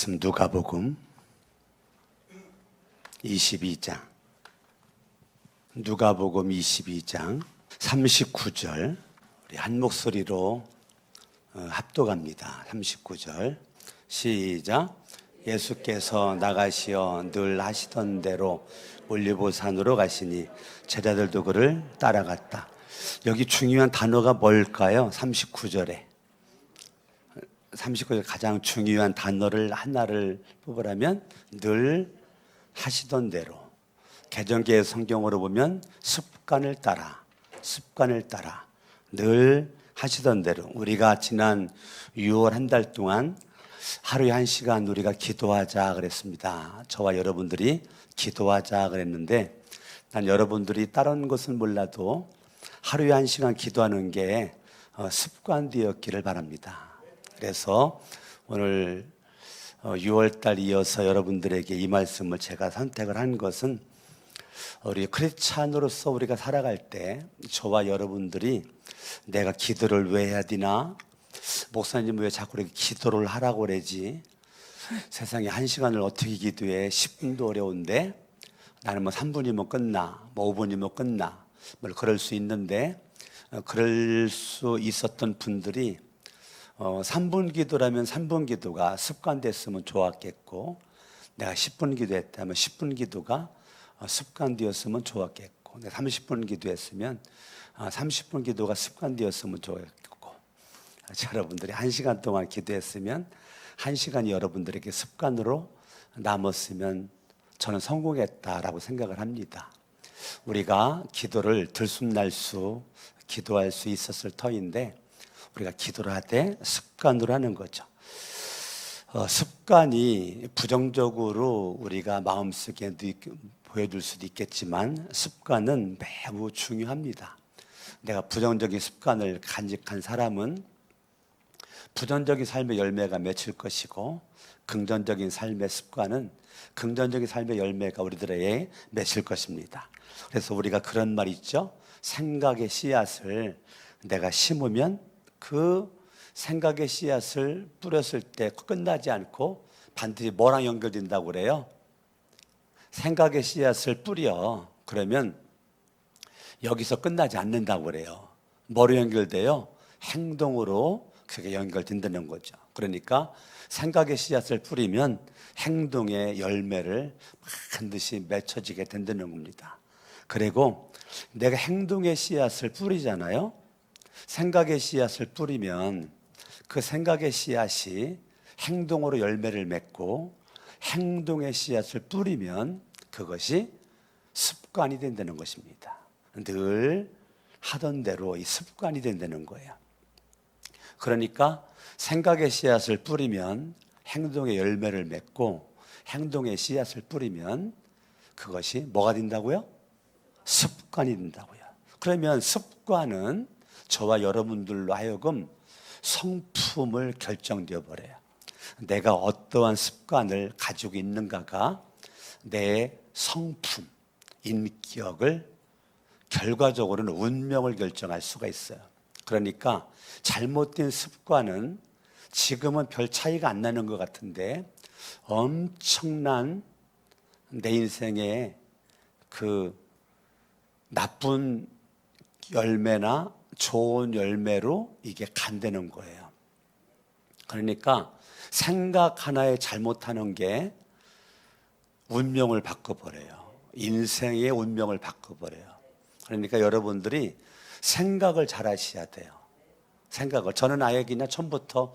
누가복음 22장 누가복음 22장 39절 우리 한 목소리로 합독합니다. 39절 시작. 예수께서 나가시어 늘 하시던 대로 올리브산으로 가시니 제자들도 그를 따라갔다. 여기 중요한 단어가 뭘까요? 39절에 가장 중요한 단어를 하나를 뽑으라면 늘 하시던 대로, 개정기의 성경으로 보면 습관을 따라 늘 하시던 대로. 우리가 지난 6월 한 달 동안 하루에 1시간 우리가 기도하자 그랬습니다. 저와 여러분들이 기도하자 그랬는데, 난 여러분들이 다른 것은 몰라도 하루에 1시간 기도하는 게 습관되었기를 바랍니다. 그래서 오늘 6월달 이어서 여러분들에게 이 말씀을 제가 선택을 한 것은, 우리 크리스찬으로서 우리가 살아갈 때 저와 여러분들이 내가 기도를 왜 해야 되나? 목사님 왜 자꾸 이렇게 기도를 하라고 그러지? 세상에 1시간을 어떻게 기도해? 10분도 어려운데 나는 뭐 3분이면 끝나, 뭐 5분이면 끝나, 뭐 그럴 수 있는데, 그럴 수 있었던 분들이 3분 기도라면 3분 기도가 습관됐으면 좋았겠고, 내가 10분 기도했다면 10분 기도가 습관되었으면 좋았겠고, 내가 30분 기도했으면 30분 기도가 습관되었으면 좋았겠고, 여러분들이 1시간 동안 기도했으면 1시간이 여러분들에게 습관으로 남았으면 저는 성공했다라고 생각을 합니다. 우리가 기도를 들숨날수 기도할 수 있었을 터인데, 우리가 기도를 할 때 습관으로 하는 거죠. 습관이 부정적으로 우리가 마음속에 보여줄 수도 있겠지만, 습관은 매우 중요합니다. 내가 부정적인 습관을 간직한 사람은 부정적인 삶의 열매가 맺힐 것이고, 긍정적인 삶의 습관은 긍정적인 삶의 열매가 우리들에게 맺힐 것입니다. 그래서 우리가 그런 말 있죠. 생각의 씨앗을 내가 심으면 그 생각의 씨앗을 뿌렸을 때 끝나지 않고 반드시 뭐랑 연결된다고 그래요? 생각의 씨앗을 뿌려. 그러면 여기서 끝나지 않는다고 그래요. 뭐로 연결돼요? 행동으로 그게 연결된다는 거죠. 그러니까 생각의 씨앗을 뿌리면 행동의 열매를 반드시 맺혀지게 된다는 겁니다. 그리고 내가 행동의 씨앗을 뿌리잖아요. 생각의 씨앗을 뿌리면 그 생각의 씨앗이 행동으로 열매를 맺고, 행동의 씨앗을 뿌리면 그것이 습관이 된다는 것입니다. 늘 하던 대로 이 습관이 된다는 거예요. 그러니까 생각의 씨앗을 뿌리면 행동의 열매를 맺고, 행동의 씨앗을 뿌리면 그것이 뭐가 된다고요? 습관이 된다고요. 그러면 습관은 저와 여러분들로 하여금 성품을 결정되어 버려요. 내가 어떠한 습관을 가지고 있는가가 내 성품, 인격을, 결과적으로는 운명을 결정할 수가 있어요. 그러니까 잘못된 습관은 지금은 별 차이가 안 나는 것 같은데, 엄청난 내 인생의 그 나쁜 열매나 좋은 열매로 이게 간다는 거예요. 그러니까 생각 하나에 잘못하는 게 운명을 바꿔버려요. 인생의 운명을 바꿔버려요. 그러니까 여러분들이 생각을 잘 하셔야 돼요. 생각을. 저는 아예 그냥 처음부터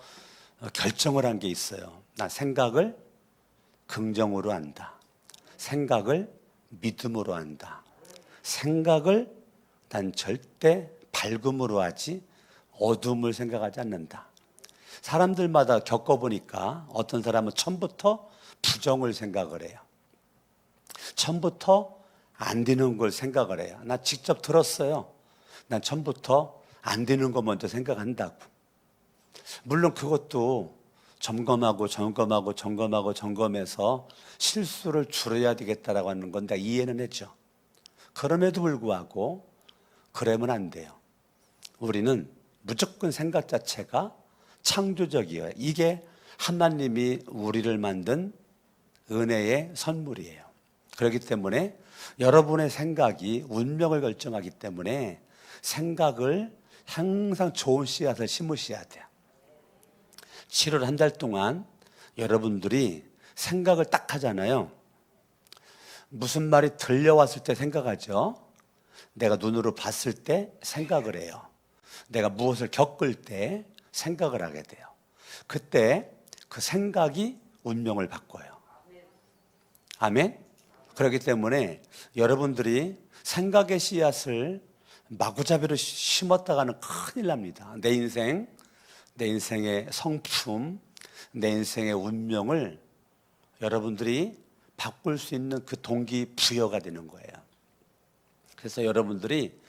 결정을 한 게 있어요. 나 생각을 긍정으로 한다. 생각을 믿음으로 한다. 생각을 난 절대 밝음으로 하지 어둠을 생각하지 않는다. 사람들마다 겪어보니까 어떤 사람은 처음부터 부정을 생각을 해요. 처음부터 안 되는 걸 생각을 해요. 나 직접 들었어요. 난 처음부터 안 되는 거 먼저 생각한다고. 물론 그것도 점검해서 실수를 줄여야 되겠다라고 하는 건 내가 이해는 했죠. 그럼에도 불구하고 그러면 안 돼요. 우리는 무조건 생각 자체가 창조적이에요. 이게 하나님이 우리를 만든 은혜의 선물이에요. 그렇기 때문에 여러분의 생각이 운명을 결정하기 때문에 생각을 항상 좋은 씨앗을 심으셔야 돼요. 7월 한 달 동안 여러분들이 생각을 딱 하잖아요. 무슨 말이 들려왔을 때 생각하죠. 내가 눈으로 봤을 때 생각을 해요. 내가 무엇을 겪을 때 생각을 하게 돼요. 그때 그 생각이 운명을 바꿔요. 아멘? 그렇기 때문에 여러분들이 생각의 씨앗을 마구잡이로 심었다가는 큰일 납니다. 내 인생의 성품, 내 인생의 운명을 여러분들이 바꿀 수 있는 그 동기부여가 되는 거예요. 그래서 여러분들이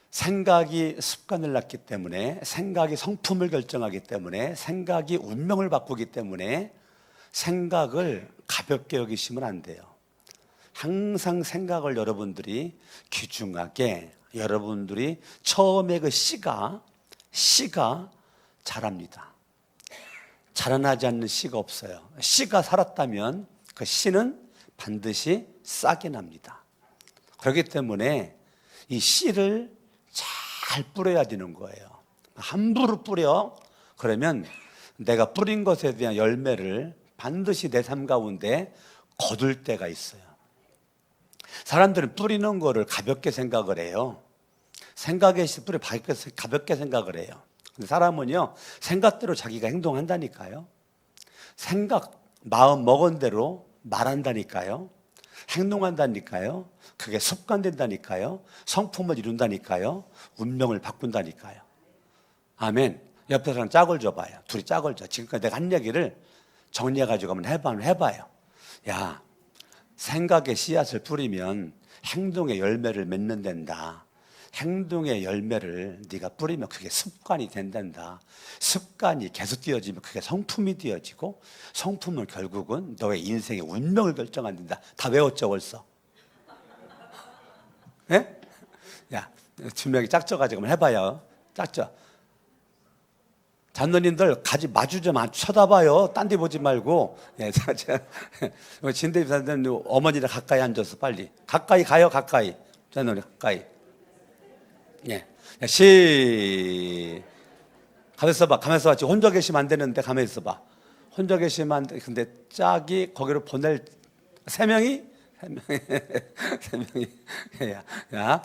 생각이 습관을 낳기 때문에, 생각이 성품을 결정하기 때문에, 생각이 운명을 바꾸기 때문에 생각을 가볍게 여기시면 안 돼요. 항상 생각을 여러분들이 귀중하게, 여러분들이 처음에 그 씨가 자랍니다. 자라나지 않는 씨가 없어요. 씨가 살았다면 그 씨는 반드시 싹이 납니다. 그렇기 때문에 이 씨를 잘 뿌려야 되는 거예요. 함부로 뿌려. 그러면 내가 뿌린 것에 대한 열매를 반드시 내 삶 가운데 거둘 때가 있어요. 사람들은 뿌리는 거를 가볍게 생각을 해요. 생각의 씨 뿌려 가볍게 생각을 해요. 근데 사람은요, 생각대로 자기가 행동한다니까요. 마음 먹은 대로 말한다니까요. 행동한다니까요. 그게 습관된다니까요. 성품을 이룬다니까요. 운명을 바꾼다니까요. 아멘. 옆에 사람 짝을 줘봐요. 둘이 짝을 줘. 지금까지 내가 한 얘기를 정리해가지고 한번 해봐요. 야, 생각의 씨앗을 뿌리면 행동의 열매를 맺는 된다. 행동의 열매를 네가 뿌리면 그게 습관이 된단다. 습관이 계속 띄어지면 그게 성품이 띄어지고, 성품은 결국은 너의 인생의 운명을 결정한다. 다 외웠죠 벌써? 예? 야, 두 명이 짝져가지고 한번 해봐요. 짝져. 장로님들 가지 마주 좀 쳐다봐요. 딴 데 보지 말고. 예, 진대 집사님 어머니랑 가까이 앉아서 빨리. 가까이 가요, 가까이. 장로님 가까이. 예. 가만히 있어봐. 가만히 있어봐. 지금 혼자 계시면 안 되는데 가만히 있어봐. 혼자 계시면 안 돼. 근데 짝이 거기로 보낼 세 명이? 세 명이. 야,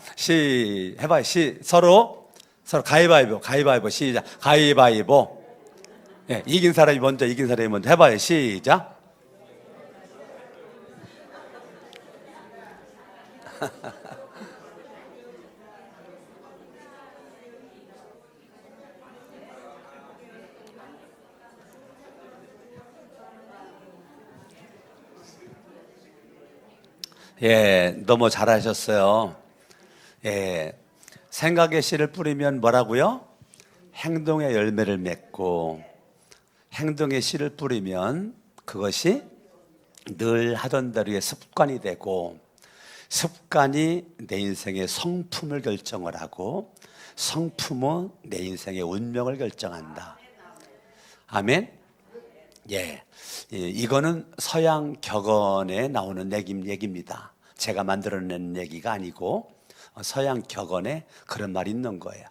해봐. 서로 가위바위보. 시작. 가위바위보. 예, 이긴 사람이 먼저 해봐요. 시작. 예, 너무 잘하셨어요. 예, 생각의 씨를 뿌리면 뭐라고요? 행동의 열매를 맺고, 행동의 씨를 뿌리면 그것이 늘 하던 대로의 습관이 되고, 습관이 내 인생의 성품을 결정을 하고, 성품은 내 인생의 운명을 결정한다. 아멘? 예, 이거는 서양 격언에 나오는 얘기입니다. 제가 만들어낸 얘기가 아니고 서양 격언에 그런 말이 있는 거예요.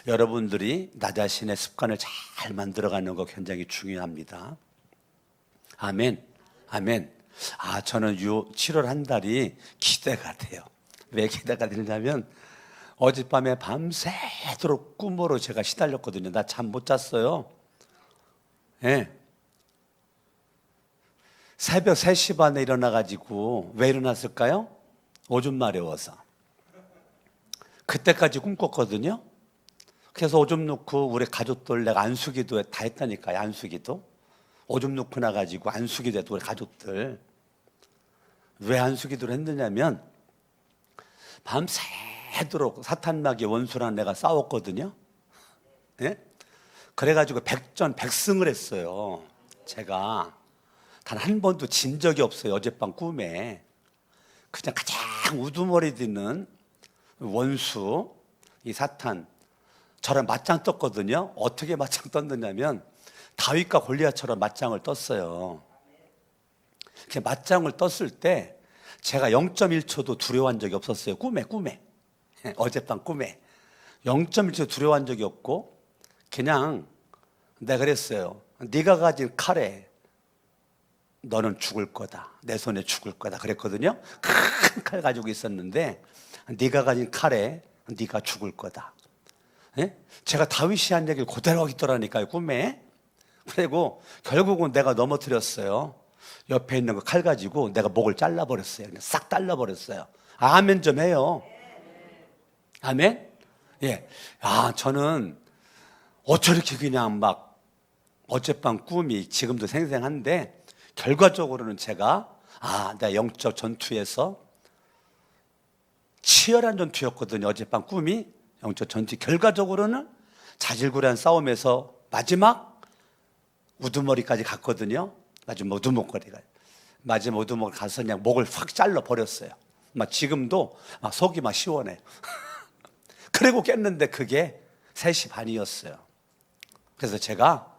여러분들이 나 자신의 습관을 잘 만들어가는 거 굉장히 중요합니다. 아멘, 아멘. 저는 7월 한 달이 기대가 돼요. 왜 기대가 되냐면 어젯밤에 밤새도록 꿈으로 제가 시달렸거든요. 나 잠 못 잤어요. 예. 새벽 3시 반에 일어나가지고, 왜 일어났을까요? 오줌 마려워서. 그때까지 꿈꿨거든요. 그래서 오줌 넣고 우리 가족들 내가 안수기도 다 했다니까요. 안수기도. 오줌 넣고 나가지고 안수기도 했고, 우리 가족들. 왜 안수기도를 했느냐면 밤새도록 사탄마귀 원수랑 내가 싸웠거든요. 예? 그래가지고 백전백승을 했어요. 제가 단 한 번도 진 적이 없어요. 어젯밤 꿈에 그냥 가장 우두머리 드는 원수, 이 사탄, 저랑 맞짱 떴거든요. 어떻게 맞짱 떴느냐면 다윗과 골리앗처럼 맞짱을 떴어요. 맞짱을 떴을 때 제가 0.1초도 두려워한 적이 없었어요. 꿈에 어젯밤 꿈에 0.1초 두려워한 적이 없고, 그냥 내가 그랬어요. 네가 가진 칼에 너는 죽을 거다. 내 손에 죽을 거다. 그랬거든요. 큰 칼 가지고 있었는데, 네가 가진 칼에 네가 죽을 거다. 예? 제가 다윗이 한 얘기를 그대로 하겠더라니까요, 꿈에. 그리고 결국은 내가 넘어뜨렸어요. 옆에 있는 거 칼 가지고 내가 목을 잘라버렸어요. 그냥 싹 잘라버렸어요. 아멘 좀 해요. 아멘? 예. 저는 어쩌 이렇게 그냥 막 어젯밤 꿈이 지금도 생생한데, 결과적으로는 제가 내 영적 전투에서 치열한 전투였거든요. 어젯밤 꿈이 영적 전투. 결과적으로는 자질구레한 싸움에서 마지막 우두머리까지 갔거든요. 마지막 우두머리 가서 그냥 목을 확 잘라 버렸어요. 지금도 속이 시원해요. 그리고 깼는데 그게 3시 반이었어요. 그래서 제가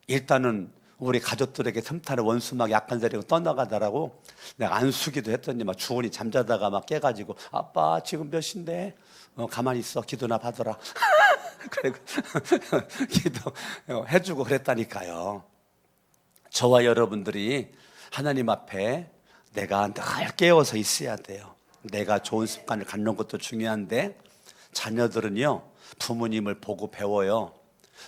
일단은 우리 가족들에게 틈타는 원수막 약한 데리고 떠나가더라고 내가 안수기도 했더니 주원이 잠자다가 깨가지고, 아빠 지금 몇 시인데? 가만히 있어, 기도나 받아라. 그리고 기도 해주고 그랬다니까요. 저와 여러분들이 하나님 앞에 내가 늘 깨어서 있어야 돼요. 내가 좋은 습관을 갖는 것도 중요한데, 자녀들은요 부모님을 보고 배워요.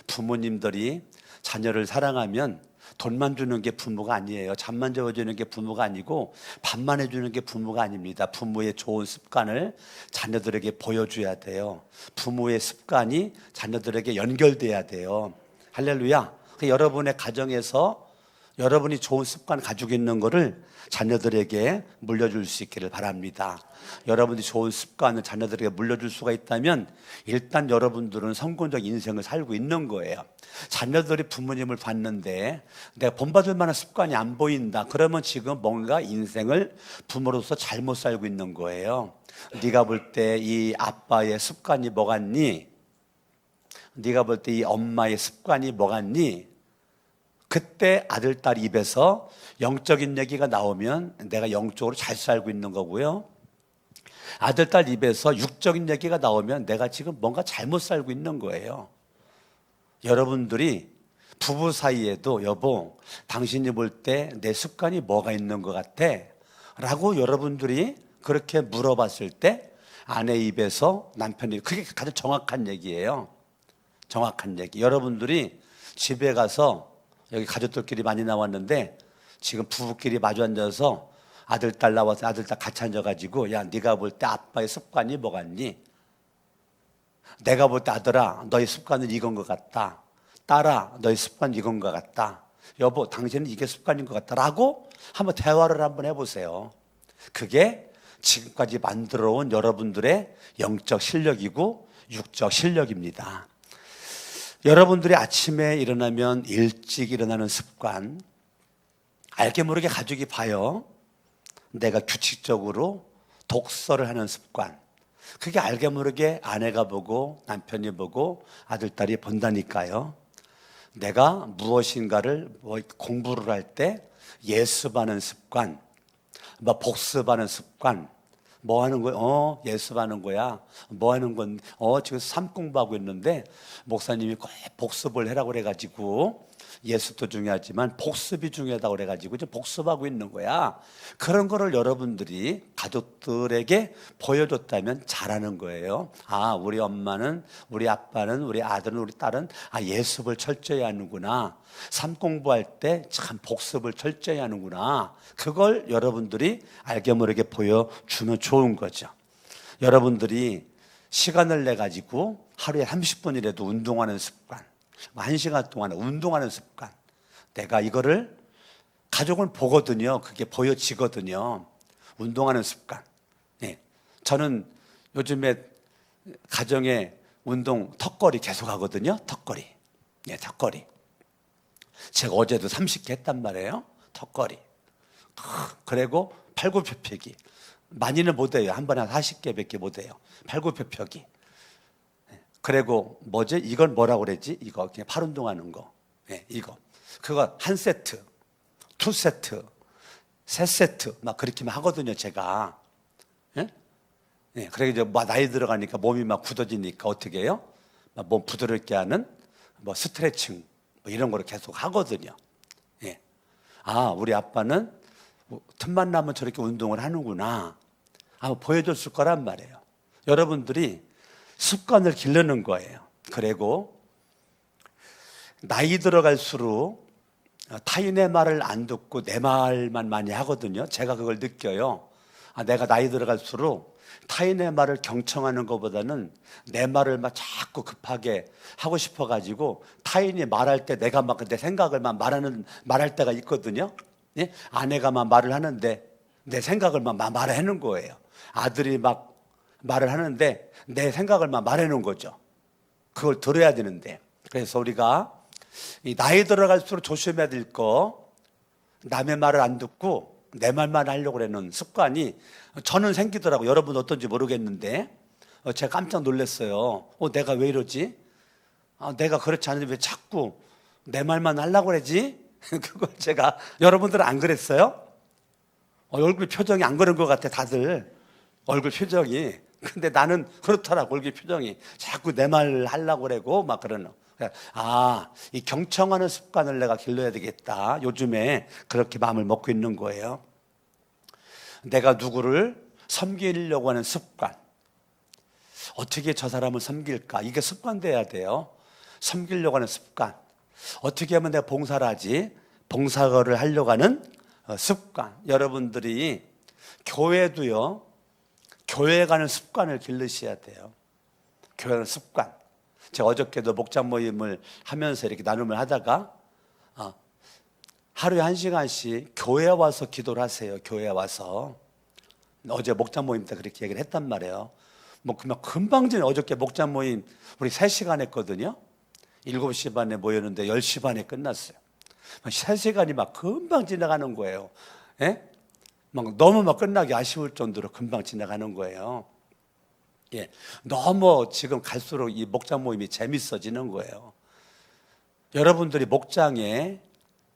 부모님들이 자녀를 사랑하면 돈만 주는 게 부모가 아니에요. 잠만 재워주는 게 부모가 아니고 밥만 해주는 게 부모가 아닙니다. 부모의 좋은 습관을 자녀들에게 보여줘야 돼요. 부모의 습관이 자녀들에게 연결돼야 돼요. 할렐루야. 여러분의 가정에서 여러분이 좋은 습관 가지고 있는 거를 자녀들에게 물려줄 수 있기를 바랍니다. 여러분이 좋은 습관을 자녀들에게 물려줄 수가 있다면 일단 여러분들은 성공적 인생을 살고 있는 거예요. 자녀들이 부모님을 봤는데 내가 본받을 만한 습관이 안 보인다. 그러면 지금 뭔가 인생을 부모로서 잘못 살고 있는 거예요. 네가 볼 때 이 아빠의 습관이 뭐 같니? 네가 볼 때 이 엄마의 습관이 뭐 같니? 그때 아들, 딸 입에서 영적인 얘기가 나오면 내가 영적으로 잘 살고 있는 거고요. 아들, 딸 입에서 육적인 얘기가 나오면 내가 지금 뭔가 잘못 살고 있는 거예요. 여러분들이 부부 사이에도 여보, 당신이 볼 때 내 습관이 뭐가 있는 것 같아? 라고 여러분들이 그렇게 물어봤을 때 아내 입에서 남편이, 그게 가장 정확한 얘기예요. 정확한 얘기. 여러분들이 집에 가서, 여기 가족들끼리 많이 나왔는데 지금 부부끼리 마주 앉아서 아들, 딸 나와서 아들, 딸 같이 앉아가지고, 야, 네가 볼 때 아빠의 습관이 뭐 같니? 내가 볼 때 아들아, 너의 습관은 이건 것 같다. 딸아, 너의 습관은 이건 것 같다. 여보, 당신은 이게 습관인 것 같다. 라고 한번 대화를 한번 해보세요. 그게 지금까지 만들어온 여러분들의 영적 실력이고 육적 실력입니다. 여러분들이 아침에 일어나면 일찍 일어나는 습관, 알게 모르게 가족이 봐요. 내가 규칙적으로 독서를 하는 습관, 그게 알게 모르게 아내가 보고 남편이 보고 아들, 딸이 본다니까요. 내가 무엇인가를 공부를 할 때 예습하는 습관, 복습하는 습관, 뭐 하는 거야? 예습하는 거야. 뭐 하는 건? 지금 삶 공부하고 있는데 목사님이 꼭 복습을 해라고 그래가지고, 예습도 중요하지만 복습이 중요하다고 그래가지고 이제 복습하고 있는 거야. 그런 거를 여러분들이 가족들에게 보여줬다면 잘하는 거예요. 우리 엄마는, 우리 아빠는, 우리 아들은, 우리 딸은 예습을 철저히 하는구나. 삶 공부할 때 참 복습을 철저히 하는구나. 그걸 여러분들이 알게 모르게 보여주면 좋은 거죠. 여러분들이 시간을 내 가지고 하루에 30분이라도 운동하는 습관, 1시간 동안 운동하는 습관, 내가 이거를 가족을 보거든요. 그게 보여지거든요. 운동하는 습관. 네. 저는 요즘에 가정에 운동 턱걸이 계속 하거든요. 턱걸이. 네, 턱걸이. 제가 어제도 30개 했단 말이에요. 턱걸이. 그리고 팔굽혀펴기. 많이는 못 해요. 한 번에 40개밖에 못 해요. 팔굽혀펴기. 그리고 이걸 뭐라고 그랬지? 이거 그냥 팔 운동하는 거. 예, 이거. 그거 한 세트, 두 세트, 세 세트 막 그렇게만 하거든요, 제가. 예? 예, 그래 이제 막 나이 들어가니까 몸이 막 굳어지니까 어떻게 해요? 막 몸 부드럽게 하는 뭐 스트레칭 뭐 이런 거를 계속 하거든요. 예. 아, 우리 아빠는 뭐 틈만 나면 저렇게 운동을 하는구나. 한번 보여줬을 거란 말이에요. 여러분들이 습관을 기르는 거예요. 그리고 나이 들어갈수록 타인의 말을 안 듣고 내 말만 많이 하거든요. 제가 그걸 느껴요. 아, 내가 나이 들어갈수록 타인의 말을 경청하는 것보다는 내 말을 막 자꾸 급하게 하고 싶어가지고 타인이 말할 때 내가 막 내 생각을 막 말할 때가 있거든요. 예? 아내가 막 말을 하는데 내 생각을 막 말하는 거예요. 아들이 막 말을 하는데 내 생각을 막 말하는 거죠. 그걸 들어야 되는데. 그래서 우리가 이 나이 들어갈수록 조심해야 될 거, 남의 말을 안 듣고 내 말만 하려고 하는 습관이 저는 생기더라고요. 여러분 어떤지 모르겠는데 제가 깜짝 놀랐어요. 내가 왜 이러지? 내가 그렇지 않은데 왜 자꾸 내 말만 하려고 그러지? 그걸 제가, 여러분들은 안 그랬어요? 얼굴 표정이 안 그런 것 같아, 다들. 얼굴 표정이. 근데 나는 그렇더라고, 얼굴 표정이. 자꾸 내 말 하려고 그러고 막 그러는. 아, 이 경청하는 습관을 내가 길러야 되겠다. 요즘에 그렇게 마음을 먹고 있는 거예요. 내가 누구를 섬기려고 하는 습관. 어떻게 저 사람을 섬길까? 이게 습관돼야 돼요. 섬기려고 하는 습관. 어떻게 하면 내가 봉사를 하지? 봉사를 하려고 하는 습관. 여러분들이 교회도요, 교회 가는 습관을 기르셔야 돼요. 교회 가는 습관. 제가 어저께도 목장 모임을 하면서 이렇게 나눔을 하다가 하루에 1시간씩 교회에 와서 기도를 하세요. 교회에 와서. 어제 목장 모임 때 그렇게 얘기를 했단 말이에요. 뭐 그냥 금방 전에 어저께 목장 모임 우리 3시간 했거든요. 7시 반에 모였는데 10시 반에 끝났어요. 3시간이 막 금방 지나가는 거예요. 예? 막 너무 막 끝나기 아쉬울 정도로 금방 지나가는 거예요. 예. 너무 지금 갈수록 이 목장 모임이 재밌어지는 거예요. 여러분들이 목장에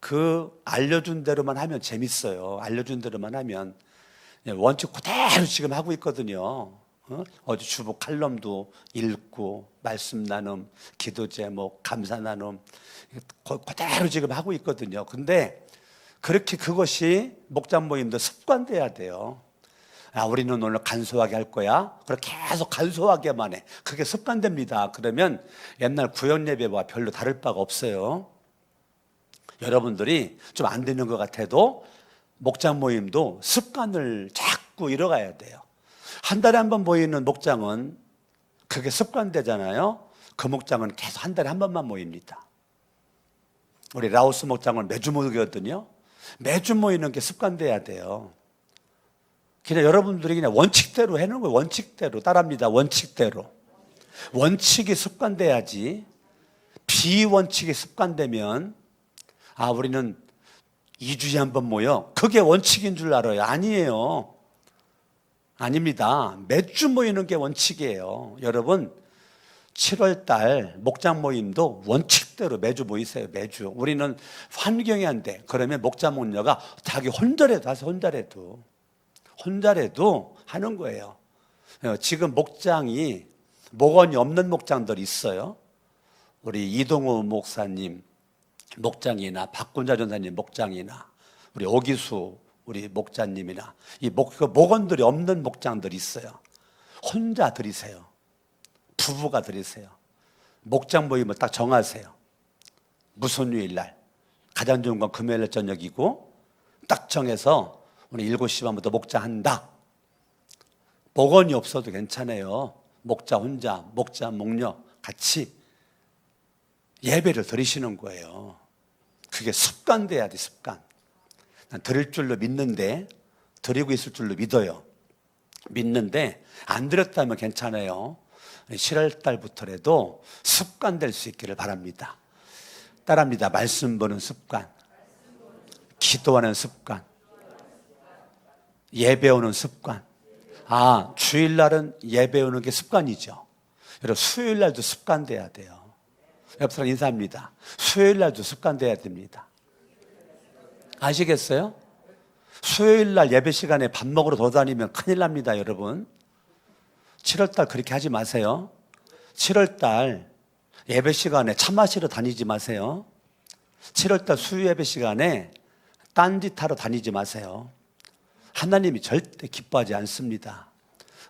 그 알려준 대로만 하면 재밌어요. 알려준 대로만 하면. 원칙 그대로 지금 하고 있거든요. 어제 주보 칼럼도 읽고 말씀 나눔, 기도 제목, 감사 나눔 그대로 지금 하고 있거든요. 근데 그렇게 그것이 목장 모임도 습관돼야 돼요. 우리는 오늘 간소하게 할 거야. 그렇게 계속 간소하게만 해. 그게 습관됩니다. 그러면 옛날 구역 예배와 별로 다를 바가 없어요. 여러분들이 좀 안 되는 것 같아도 목장 모임도 습관을 자꾸 이뤄가야 돼요. 한 달에 한 번 모이는 목장은 그게 습관되잖아요. 그 목장은 계속 한 달에 한 번만 모입니다. 우리 라오스 목장은 매주 모이거든요. 매주 모이는 게 습관돼야 돼요. 그냥 여러분들이 그냥 원칙대로 해놓은 거예요. 원칙대로 따라합니다. 원칙대로. 원칙이 습관돼야지. 비원칙이 습관되면 우리는 2주에 한 번 모여. 그게 원칙인 줄 알아요. 아니에요. 아닙니다. 매주 모이는 게 원칙이에요. 여러분 7월 달 목장 모임도 원칙대로 매주 모이세요. 매주. 우리는 환경이 안 돼. 그러면 목장 목녀가 자기 혼자라도 하세요. 혼자라도 하는 거예요. 지금 목장이 목원이 없는 목장들이 있어요. 우리 이동우 목사님 목장이나 박군자 전사님 목장이나 우리 오기수 우리 목자님이나 이 목원들이 없는 목장들이 있어요. 혼자 드리세요. 부부가 드리세요. 목장 모임을 딱 정하세요. 무슨 요일날 가장 좋은 건 금요일 저녁이고 딱 정해서 오늘 7시 반부터 목장한다. 목원이 없어도 괜찮아요. 목자 혼자, 목자 목녀 같이 예배를 드리시는 거예요. 그게 습관돼야 돼. 습관. 난 드릴 줄로 믿는데 드리고 있을 줄로 믿는데 안 드렸다면 괜찮아요. 7월 달부터라도 습관될 수 있기를 바랍니다. 따라합니다. 말씀 보는 습관, 기도하는 습관, 예배 오는 습관. 주일날은 예배 오는 게 습관이죠. 여러분 수요일날도 습관돼야 돼요. 옆 사람 인사합니다. 수요일 날도 습관돼야 됩니다. 아시겠어요? 수요일 날 예배 시간에 밥 먹으러 돌아다니면 큰일 납니다, 여러분. 7월 달 그렇게 하지 마세요. 7월 달 예배 시간에 차 마시러 다니지 마세요. 7월 달 수요 예배 시간에 딴짓하러 다니지 마세요. 하나님이 절대 기뻐하지 않습니다.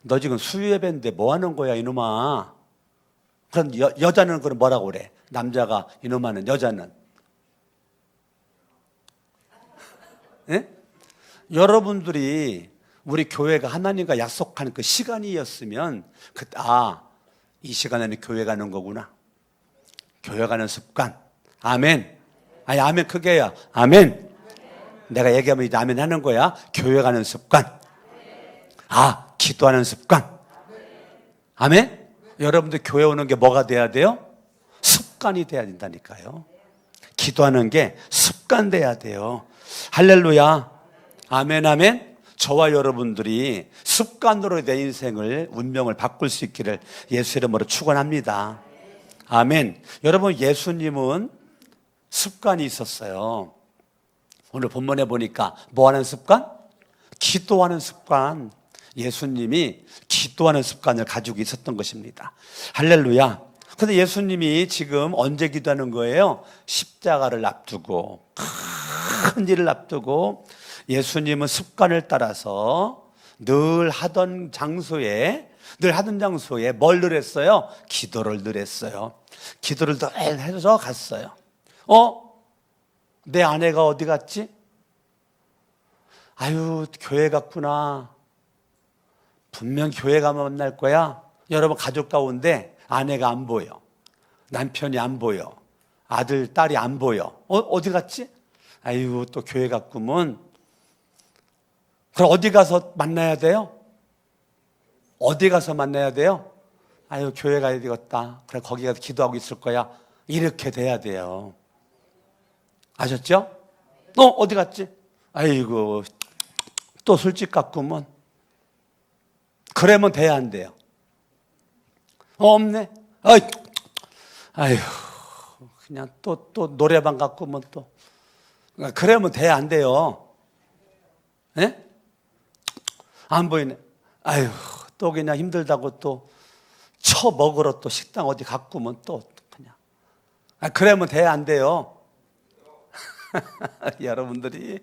너 지금 수요 예배인데 뭐 하는 거야, 이놈아? 그럼 여자는 그럼 뭐라고 그래? 남자가 이놈아는, 여자는. 예? 여러분들이 우리 교회가 하나님과 약속한 그 시간이었으면 이 시간에는 교회 가는 거구나. 교회 가는 습관. 아멘. 아니, 아멘 크게 해요. 아멘. 내가 얘기하면 이제 아멘 하는 거야. 교회 가는 습관. 기도하는 습관. 아멘. 여러분들 교회 오는 게 뭐가 돼야 돼요? 습관이 돼야 된다니까요. 기도하는 게 습관 돼야 돼요. 할렐루야. 아멘, 아멘. 저와 여러분들이 습관으로 내 인생을, 운명을 바꿀 수 있기를 예수 이름으로 축원합니다. 아멘. 여러분, 예수님은 습관이 있었어요. 오늘 본문에 보니까 뭐 하는 습관? 기도하는 습관. 예수님이 기도하는 습관을 가지고 있었던 것입니다. 할렐루야. 근데 예수님이 지금 언제 기도하는 거예요? 십자가를 앞두고, 큰 일을 앞두고 예수님은 습관을 따라서 늘 하던 장소에 뭘 늘 했어요? 기도를 늘 했어요. 기도를 늘 해서 갔어요. 내 아내가 어디 갔지? 아유, 교회 갔구나. 분명 교회 가면 만날 거야. 여러분, 가족 가운데 아내가 안 보여. 남편이 안 보여. 아들, 딸이 안 보여. 어디 갔지? 아유, 또 교회 갔구먼. 그럼 어디 가서 만나야 돼요? 어디 가서 만나야 돼요? 아유, 교회 가야 되겠다. 그래, 거기 가서 기도하고 있을 거야. 이렇게 돼야 돼요. 아셨죠? 어디 갔지? 아이고, 또 술집 갔구먼. 그러면 돼야 안 돼요? 없네. 아유, 그냥 또 노래방 갔구먼 또. 그러면 돼야 안 돼요? 예? 안 보이네. 아유, 또 그냥 힘들다고 또 먹으러 또 식당 어디 갔구먼 또 그냥. 그러면 돼야 안 돼요? 여러분들이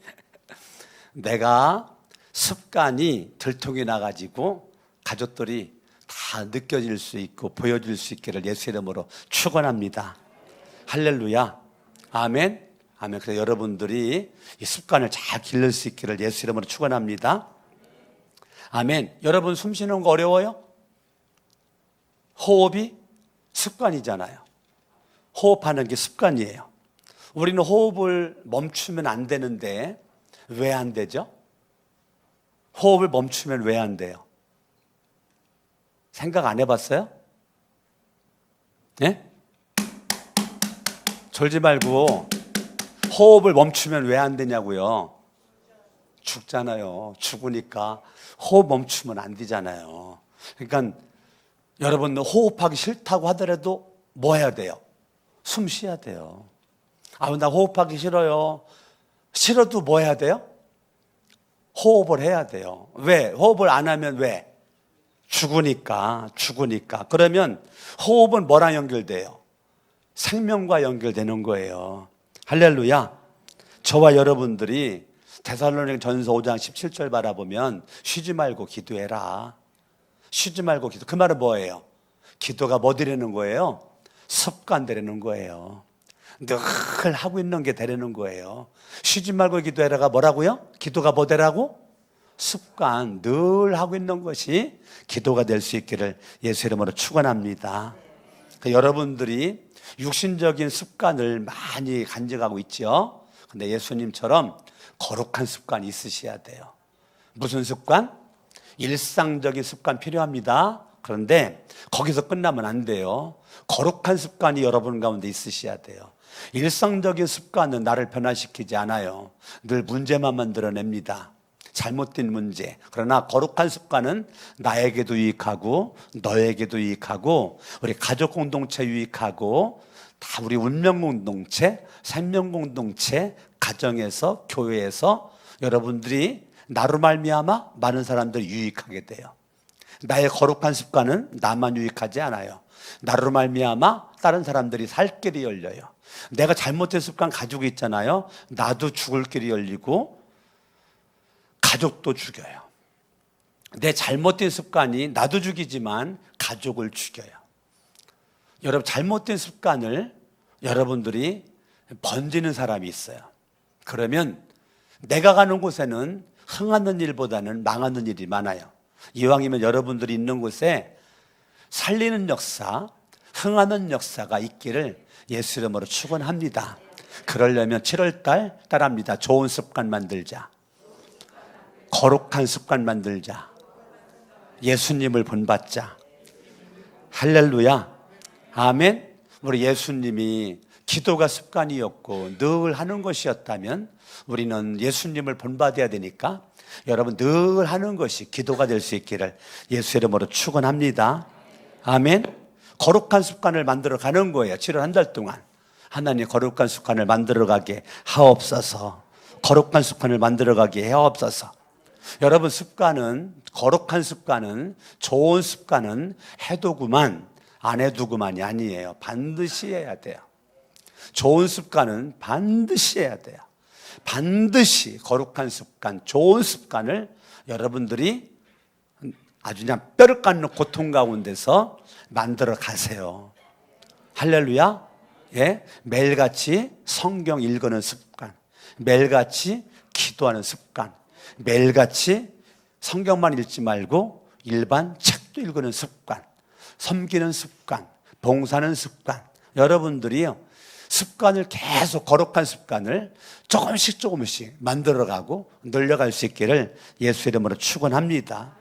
내가 습관이 들통이 나가지고 가족들이 다 느껴질 수 있고 보여줄 수 있기를 예수 이름으로 축원합니다. 할렐루야. 아멘. 아멘. 그래서 여러분들이 이 습관을 잘 기를 수 있기를 예수 이름으로 축원합니다. 아멘. 여러분, 숨 쉬는 거 어려워요? 호흡이 습관이잖아요. 호흡하는 게 습관이에요. 우리는 호흡을 멈추면 안 되는데 왜 안 되죠? 호흡을 멈추면 왜 안 돼요? 생각 안 해봤어요? 예? 졸지 말고 호흡을 멈추면 왜 안 되냐고요? 죽잖아요. 죽으니까 호흡 멈추면 안 되잖아요. 그러니까 여러분, 호흡하기 싫다고 하더라도 뭐 해야 돼요? 숨 쉬어야 돼요. 나 호흡하기 싫어요. 싫어도 뭐 해야 돼요? 호흡을 해야 돼요. 왜? 호흡을 안 하면 왜? 죽으니까. 그러면 호흡은 뭐랑 연결돼요? 생명과 연결되는 거예요. 할렐루야. 저와 여러분들이 데살로니가전서 5장 17절 바라보면 쉬지 말고 기도해라. 쉬지 말고 기도. 그 말은 뭐예요? 기도가 뭐 되려는 거예요? 습관 되려는 거예요. 늘 하고 있는 게 되려는 거예요. 쉬지 말고 기도해라가 뭐라고요? 기도가 뭐 되라고? 습관. 늘 하고 있는 것이 기도가 될 수 있기를 예수 이름으로 축원합니다. 그러니까 여러분들이 육신적인 습관을 많이 간직하고 있죠. 근데 예수님처럼 거룩한 습관이 있으셔야 돼요. 무슨 습관? 일상적인 습관 필요합니다. 그런데 거기서 끝나면 안 돼요. 거룩한 습관이 여러분 가운데 있으셔야 돼요. 일상적인 습관은 나를 변화시키지 않아요. 늘 문제만 만들어냅니다. 잘못된 문제. 그러나 거룩한 습관은 나에게도 유익하고 너에게도 유익하고 우리 가족 공동체 유익하고 다 우리 운명공동체, 생명공동체, 가정에서, 교회에서 여러분들이 나로 말미암아 많은 사람들이 유익하게 돼요. 나의 거룩한 습관은 나만 유익하지 않아요. 나로 말미암아 다른 사람들이 살 길이 열려요. 내가 잘못된 습관 가지고 있잖아요. 나도 죽을 길이 열리고 가족도 죽여요. 내 잘못된 습관이 나도 죽이지만 가족을 죽여요. 여러분, 잘못된 습관을 여러분들이 번지는 사람이 있어요. 그러면 내가 가는 곳에는 흥하는 일보다는 망하는 일이 많아요. 이왕이면 여러분들이 있는 곳에 살리는 역사, 흥하는 역사가 있기를 예수 이름으로 축원합니다. 그러려면 7월달 따라합니다. 좋은 습관 만들자. 거룩한 습관 만들자. 예수님을 본받자. 할렐루야. 아멘. 우리 예수님이 기도가 습관이었고 늘 하는 것이었다면 우리는 예수님을 본받아야 되니까 여러분 늘 하는 것이 기도가 될 수 있기를 예수 이름으로 축원합니다. 아멘. 거룩한 습관을 만들어 가는 거예요. 7월 한 달 동안 하나님 거룩한 습관을 만들어 가게 하옵소서. 거룩한 습관을 만들어 가게 하옵소서. 여러분, 습관은, 거룩한 습관은, 좋은 습관은 해두고만 안 해두고만이 아니에요. 반드시 해야 돼요. 좋은 습관은 반드시 해야 돼요. 반드시 거룩한 습관, 좋은 습관을 여러분들이 아주 그냥 뼈를 깎는 고통 가운데서 만들어 가세요. 할렐루야. 예, 매일같이 성경 읽는 습관, 매일같이 기도하는 습관, 매일같이 성경만 읽지 말고 일반 책도 읽는 습관, 섬기는 습관, 봉사하는 습관. 여러분들이요, 습관을 계속 거룩한 습관을 조금씩 만들어가고 늘려갈 수 있기를 예수 이름으로 축원합니다.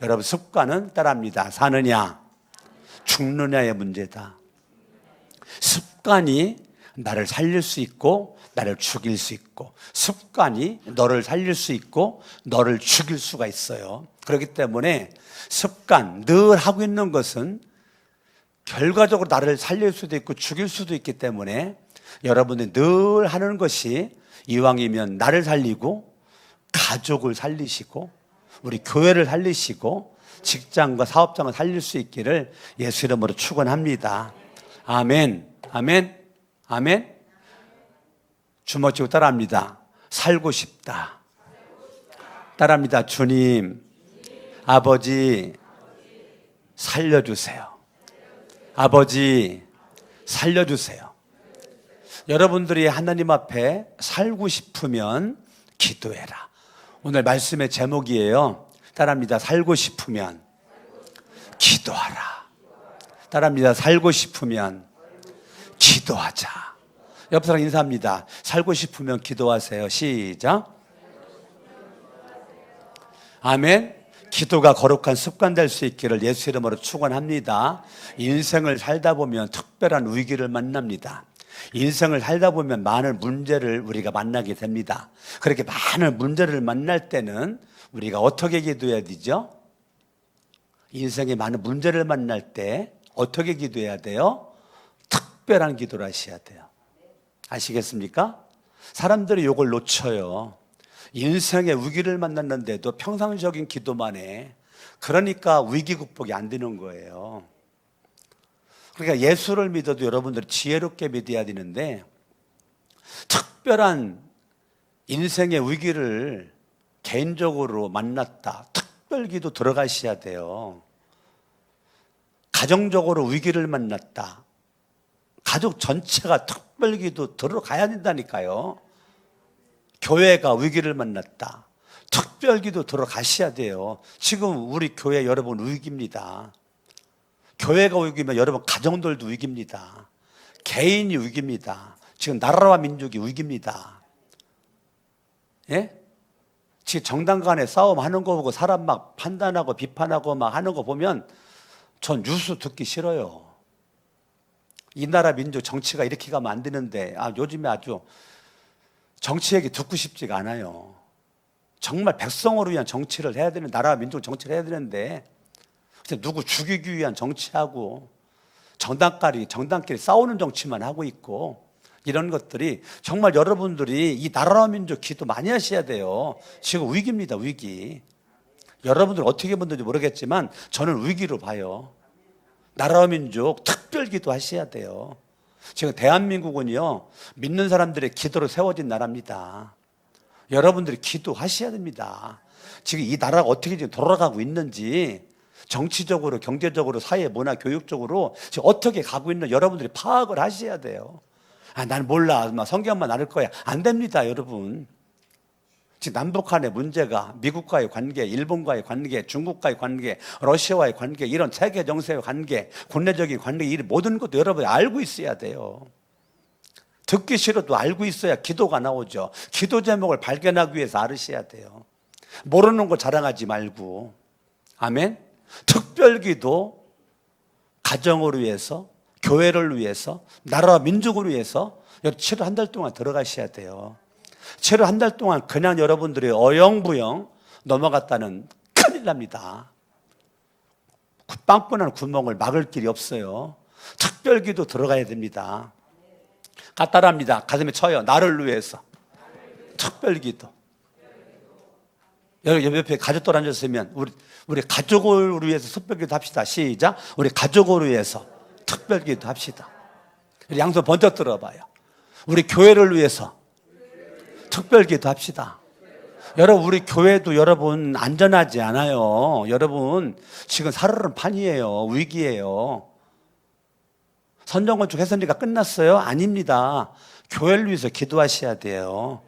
여러분, 습관은 따라합니다. 사느냐 죽느냐의 문제다. 습관이 나를 살릴 수 있고 나를 죽일 수 있고, 습관이 너를 살릴 수 있고 너를 죽일 수가 있어요. 그렇기 때문에 습관, 늘 하고 있는 것은 결과적으로 나를 살릴 수도 있고 죽일 수도 있기 때문에 여러분이 늘 하는 것이 이왕이면 나를 살리고 가족을 살리시고 우리 교회를 살리시고 직장과 사업장을 살릴 수 있기를 예수 이름으로 축원합니다. 아멘, 아멘, 아멘. 주먹 쥐고 따라합니다. 살고 싶다. 따라합니다. 주님, 아버지 살려주세요. 아버지 살려주세요. 여러분들이 하나님 앞에 살고 싶으면 기도해라. 오늘 말씀의 제목이에요. 따라합니다. 살고 싶으면 기도하라. 따라합니다. 살고 싶으면 기도하자. 옆 사람 인사합니다. 살고 싶으면 기도하세요. 시작. 아멘. 기도가 거룩한 습관 될 수 있기를 예수 이름으로 축원합니다. 인생을 살다 보면 특별한 위기를 만납니다. 인생을 살다 보면 많은 문제를 우리가 만나게 됩니다. 그렇게 많은 문제를 만날 때는 우리가 어떻게 기도해야 되죠? 인생에 많은 문제를 만날 때 어떻게 기도해야 돼요? 특별한 기도를 하셔야 돼요. 아시겠습니까? 사람들이 이걸 놓쳐요. 인생의 위기를 만났는데도 평상적인 기도만 해. 그러니까 위기 극복이 안 되는 거예요. 그러니까 예수를 믿어도 여러분들이 지혜롭게 믿어야 되는데 특별한 인생의 위기를 개인적으로 만났다. 특별기도 들어가셔야 돼요. 가정적으로 위기를 만났다. 가족 전체가 특별기도 들어가야 된다니까요. 교회가 위기를 만났다. 특별기도 들어가셔야 돼요. 지금 우리 교회 여러분 위기입니다. 교회가 위기면 여러분 가정들도 위기입니다. 개인이 위기입니다. 지금 나라와 민족이 위기입니다. 예? 지금 정당 간에 싸움하는 거 보고 사람 막 판단하고 비판하고 막 하는 거 보면 전 뉴스 듣기 싫어요. 이 나라 민족 정치가 이렇게 가면 안 되는데 요즘에 아주 정치 얘기 듣고 싶지가 않아요. 정말 백성을 위한 정치를 해야 되는, 나라와 민족 정치를 해야 되는데 누구 죽이기 위한 정치하고 정당끼리 싸우는 정치만 하고 있고, 이런 것들이 정말 여러분들이 이 나라와 민족 기도 많이 하셔야 돼요. 지금 위기입니다, 위기. 여러분들 어떻게 보는지 모르겠지만 저는 위기로 봐요. 나라와 민족 특별 기도 하셔야 돼요. 지금 대한민국은요, 믿는 사람들의 기도로 세워진 나라입니다. 여러분들이 기도하셔야 됩니다. 지금 이 나라가 어떻게 지금 돌아가고 있는지, 정치적으로, 경제적으로, 사회, 문화, 교육적으로 지금 어떻게 가고 있는지 여러분들이 파악을 하셔야 돼요. 난 몰라, 성경만 알을 거야. 안 됩니다, 여러분. 지금 남북한의 문제가, 미국과의 관계, 일본과의 관계, 중국과의 관계, 러시아와의 관계, 이런 세계 정세의 관계, 국내적인 관계, 이 모든 것도 여러분이 알고 있어야 돼요. 듣기 싫어도 알고 있어야 기도가 나오죠. 기도 제목을 발견하기 위해서 알으셔야 돼요. 모르는 거 자랑하지 말고. 아멘. 특별기도, 가정을 위해서, 교회를 위해서, 나라와 민족을 위해서 7월 한 달 동안 들어가셔야 돼요. 7월 한 달 동안 그냥 여러분들이 어영부영 넘어갔다는 큰일 납니다. 빵꾸난 구멍을 막을 길이 없어요. 특별기도 들어가야 됩니다. 까따랍니다. 가슴에 쳐요. 나를 위해서. 특별기도. 여러분 옆에 가족들 앉았으면 우리 가족을 위해서 특별기도 합시다. 시작. 우리 가족을 위해서 특별기도 합시다. 양손 번쩍 들어봐요. 우리 교회를 위해서 특별기도 합시다. 여러분, 우리 교회도 여러분 안전하지 않아요. 여러분 지금 살얼음 판이에요. 위기예요. 선정건축 해선리가 끝났어요? 아닙니다. 교회를 위해서 기도하셔야 돼요.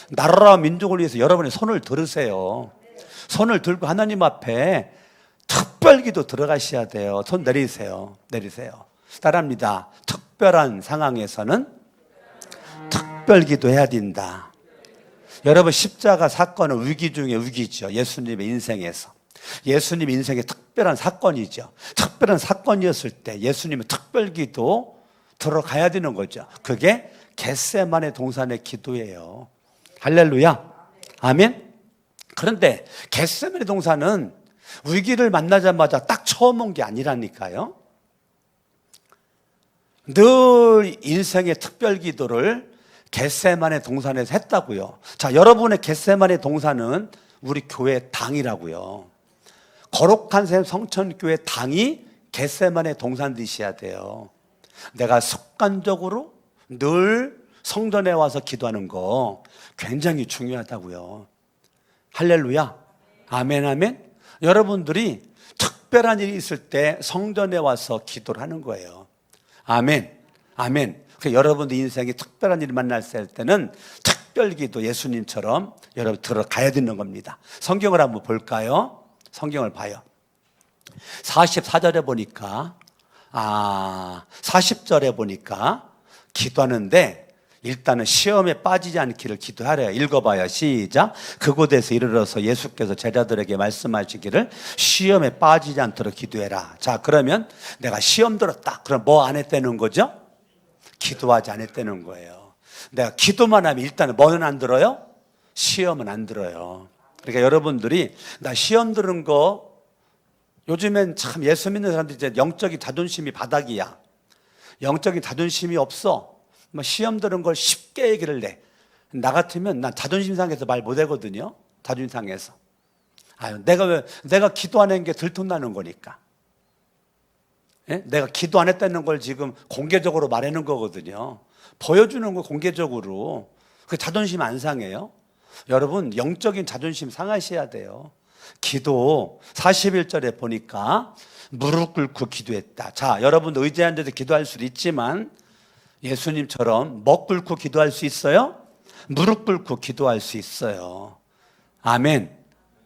나라와 민족을 위해서 여러분의 손을 들으세요. 손을 들고 하나님 앞에 특별기도 들어가셔야 돼요. 손 내리세요. 내리세요. 따라합니다. 특별한 상황에서는 특별기도 해야 된다. 여러분, 십자가 사건은 위기 중에 위기죠. 예수님의 인생에서. 예수님 인생의 특별한 사건이죠. 특별한 사건이었을 때 예수님의 특별기도 들어가야 되는 거죠. 그게 겟세마네 동산의 기도예요. 할렐루야. 아멘. 그런데 겟세마네 동산은 위기를 만나자마자 딱 처음 온 게 아니라니까요. 늘 인생의 특별기도를 겟세마네 동산에서 했다고요. 자, 여러분의 겟세마네 동산은 우리 교회 당이라고요. 거룩한 샘 성천교회 당이 겟세마네 동산 되셔야 돼요. 내가 습관적으로 늘 성전에 와서 기도하는 거 굉장히 중요하다고요. 할렐루야. 아멘, 아멘. 여러분들이 특별한 일이 있을 때 성전에 와서 기도를 하는 거예요. 아멘, 아멘. 여러분들 인생에 특별한 일을 만날 때는 특별기도 예수님처럼 여러분 들어가야 되는 겁니다. 성경을 한번 볼까요? 성경을 봐요. 44절에 보니까 40절에 보니까 기도하는데 일단은 시험에 빠지지 않기를 기도하래요. 읽어봐요. 시작. 그곳에서 이르러서 예수께서 제자들에게 말씀하시기를 시험에 빠지지 않도록 기도해라. 자, 그러면 내가 시험 들었다. 그럼 뭐 안 했다는 거죠? 기도하지 않았다는 거예요. 내가 기도만 하면 일단은 뭐는 안 들어요? 시험은 안 들어요. 그러니까 여러분들이 나 시험 들은 거, 요즘엔 참 예수 믿는 사람들이 이제 영적인 자존심이 바닥이야. 영적인 자존심이 없어. 시험 들은 걸 쉽게 얘기를 해. 나 같으면 난 자존심 상해서 말 못하거든요. 자존심 상해서. 내가 기도 안 한 게 들통나는 거니까. 예? 내가 기도 안 했다는 걸 지금 공개적으로 말하는 거거든요. 보여주는 거 공개적으로. 그 자존심 안 상해요? 여러분, 영적인 자존심 상하셔야 돼요. 기도 41절에 보니까 무릎 꿇고 기도했다. 자, 여러분 의지한 데도 기도할 수도 있지만 예수님처럼 먹 꿇고 기도할 수 있어요? 무릎 꿇고 기도할 수 있어요. 아멘,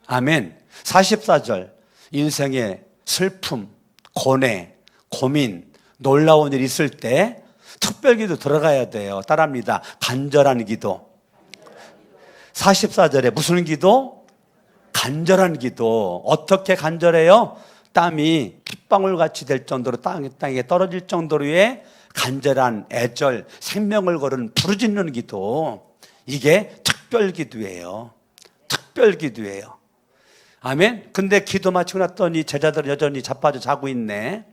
아멘. 44절, 인생의 슬픔, 고뇌, 고민, 놀라운 일 있을 때 특별기도 들어가야 돼요. 따라합니다. 간절한 기도. 44절에 무슨 기도? 간절한 기도. 어떻게 간절해요? 땀이 핏방울같이 될 정도로 땅에 떨어질 정도로의 간절한 애절, 생명을 걸은 부르짖는 기도. 이게 특별기도예요. 특별기도예요. 아멘. 근데 기도 마치고 났더니 제자들은 여전히 자빠져 자고 있네.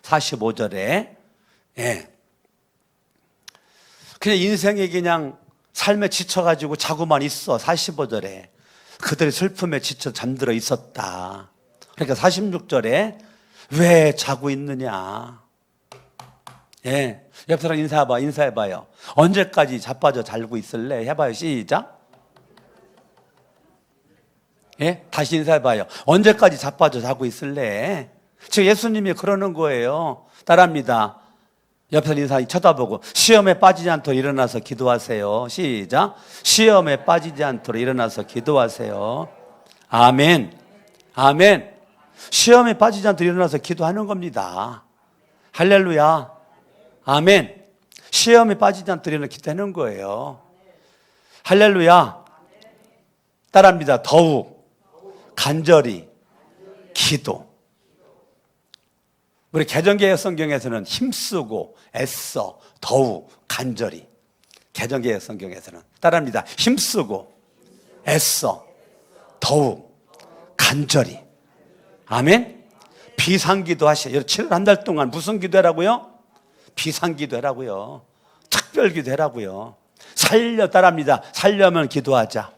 45절에 예. 그냥 인생에 그냥 삶에 지쳐가지고 자고만 있어. 45절에 그들의 슬픔에 지쳐 잠들어 있었다. 그러니까 46절에 왜 자고 있느냐. 예. 옆 사람 인사해봐요. 언제까지 자빠져 자고 있을래? 해봐요. 시작. 예? 다시 인사해봐요. 언제까지 자빠져 자고 있을래? 지금 예수님이 그러는 거예요. 따라합니다. 옆에서 인사 쳐다보고 시험에 빠지지 않도록 일어나서 기도하세요. 시작. 시험에 빠지지 않도록 일어나서 기도하세요. 아멘. 아멘. 시험에 빠지지 않도록 일어나서 기도하는 겁니다. 할렐루야. 아멘. 시험에 빠지지 않도록 일어나서 기도하는 거예요. 할렐루야. 따라합니다. 더욱 간절히 기도. 우리 개정개혁 성경에서는 힘쓰고 애써 더욱 간절히. 개정개혁 성경에서는 따라합니다. 힘쓰고 애써 더욱 간절히. 아멘. 비상기도 하셔. 7월 한 달 동안 무슨 기도하라고요? 비상기도 하라고요. 특별기도 하라고요. 따라합니다. 살려면 기도하자.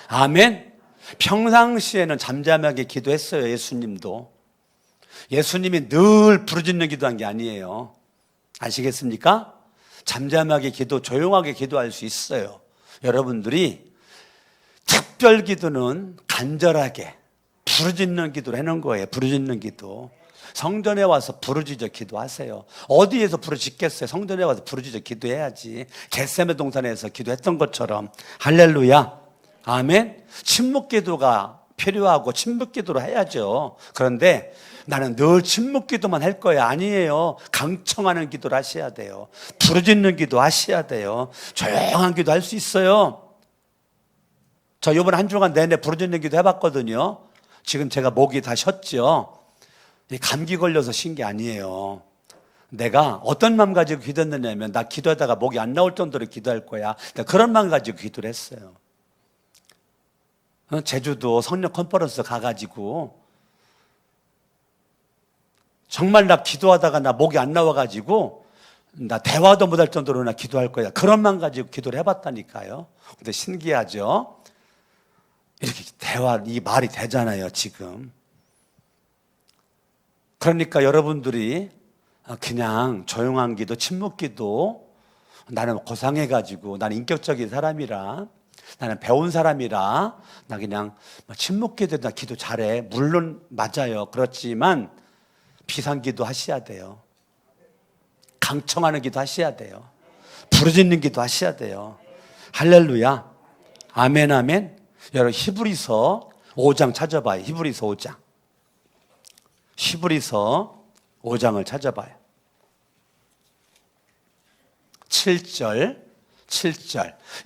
아멘. 평상시에는 잠잠하게 기도했어요. 예수님도. 예수님이 늘 부르짖는 기도한 게 아니에요. 아시겠습니까? 잠잠하게 조용하게 기도할 수 있어요. 여러분들이 특별 기도는 간절하게 부르짖는 기도를 해놓은 거예요. 부르짖는 기도. 성전에 와서 부르짖어 기도하세요. 어디에서 부르짖겠어요? 성전에 와서 부르짖어 기도해야지. 겟세마네 동산에서 기도했던 것처럼. 할렐루야. 아멘. 침묵 기도가 필요하고 침묵 기도를 해야죠. 그런데 나는 늘 침묵 기도만 할 거야. 아니에요. 강청하는 기도를 하셔야 돼요. 부르짖는 기도 하셔야 돼요. 조용한 기도 할 수 있어요. 저 이번 한 주간 내내 부르짖는 기도 해봤거든요. 지금 제가 목이 다 쉬었죠. 감기 걸려서 쉰 게 아니에요. 내가 어떤 마음 가지고 기도했느냐면 나 기도하다가 목이 안 나올 정도로 기도할 거야. 그런 마음 가지고 기도를 했어요. 제주도 성령 컨퍼런스 가가지고 정말 나 기도하다가 나 목이 안 나와가지고 나 대화도 못할 정도로 나 기도할 거야. 그런 마음 가지고 기도를 해봤다니까요. 근데 신기하죠? 이렇게 이 말이 되잖아요, 지금. 그러니까 여러분들이 그냥 조용한 기도, 침묵 기도, 나는 고상해가지고, 나는 인격적인 사람이라, 나는 배운 사람이라, 나 그냥 침묵 기도, 나 기도 잘해. 물론 맞아요. 그렇지만 비상기도 하셔야 돼요. 강청하는 기도 하셔야 돼요. 부르짖는 기도 하셔야 돼요. 할렐루야. 아멘, 아멘. 여러분 히브리서 5장 찾아봐요. 히브리서 5장. 히브리서 5장을 찾아봐요. 7절.